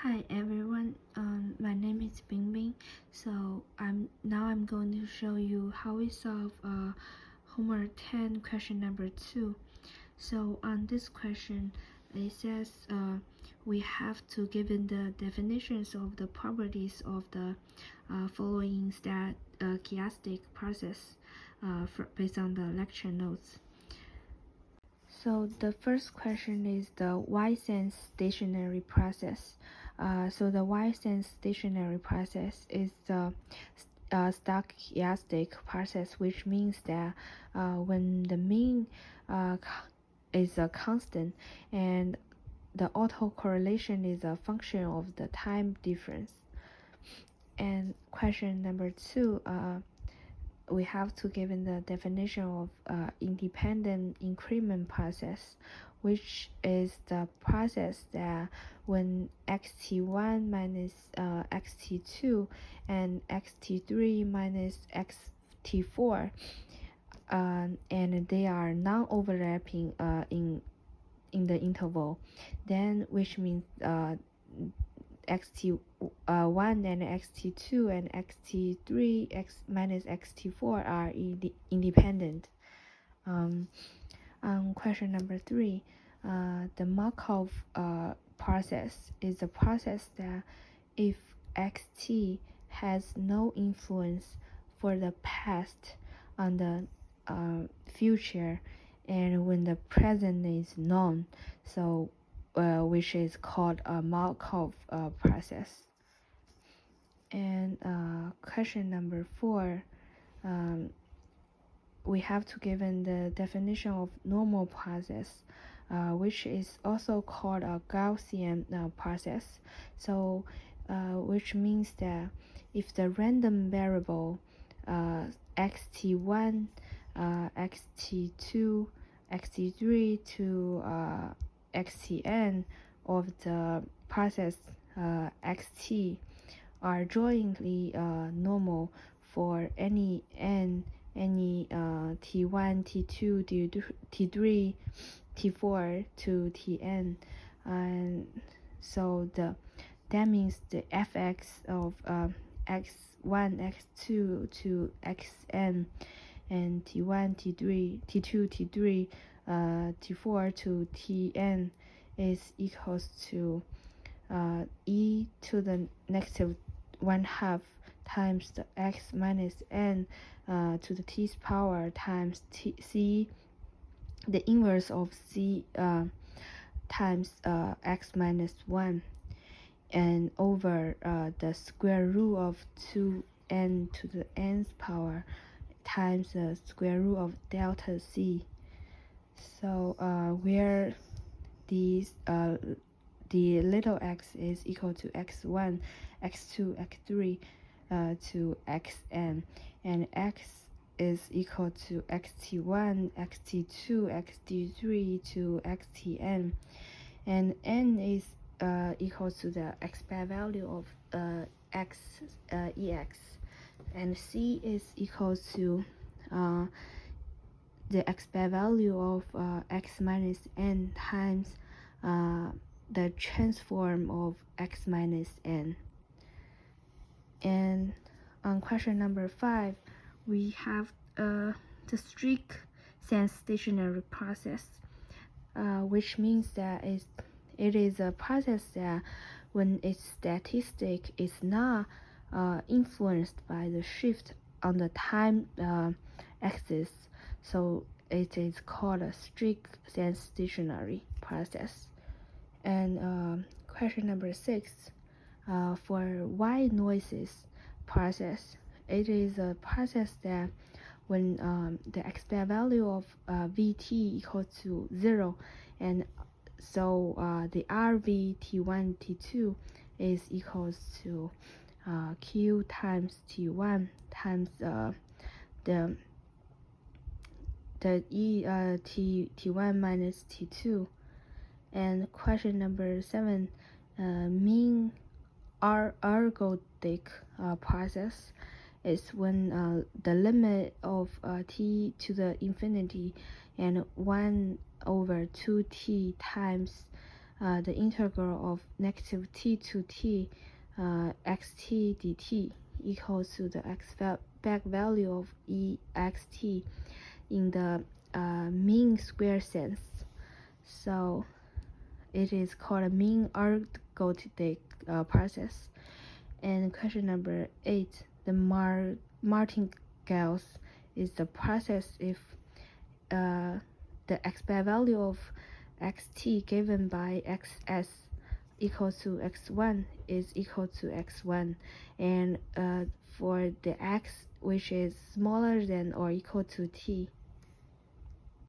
Hi everyone, my name is Bingbing. So I'm going to show you how we solve homework 10 question number 2. So on this question, it says we have to given the definitions of the properties of the following stochastic process based on the lecture notes. So the first question is the Y-sense stationary process. So the Y-sense stationary process is the stochastic process, which means that when the mean is a constant and the autocorrelation is a function of the time difference. And question number 2, we have to given the definition of independent increment process, which is the process that when xt1 minus xt2 and xt3 minus xt4 and they are non-overlapping in the interval, then which means xt1 and xt2 and xt3 x minus xt4 are independent. Question number 3, the Markov process is a process that if xt has no influence for the past on the future, and when the present is known, so which is called a Markov process. And question number 4, we have to given the definition of normal process, which is also called a Gaussian process. So which means that if the random variable xt1, xt2, xt3 to xtn of the process xt are jointly normal for any n, any t1, t2, t3, t4 to tn, and so that means the fx of x1, x2 to xn and t1, t3, t2, t3, t4 to tn is equals to e to the negative 1/2 times the x minus n to the t's power times c, the inverse of c times x minus 1, and over the square root of 2n to the nth power times the square root of delta c. So where these the little x is equal to x1, x2, x3 to xn, and x is equal to xt1, xt2, xt3 to xtn, and n is equal to the expected value of x ex, and c is equal to the expected value of x minus n times the transform of x minus n. And on question number 5, we have the strict sense stationary process, which means that it is a process that when its statistic is not influenced by the shift on the time axis, so it is called a strict sense stationary process. And question number 6, for white noises process, it is a process that when the expected value of Vt equals to 0, and so the RV T1, T2 is equals to Q times T1 times the T1 minus T2. And question number 7, mean ergodic process is when the limit of t to the infinity and 1/2t times the integral of negative t to t xt dt equals to the back value of ext in the mean square sense. So it is called a mean ergodic process. And question number 8, the martingales is the process if the expected value of xt given by xs equals to x1 is equal to x1, and for the x which is smaller than or equal to t,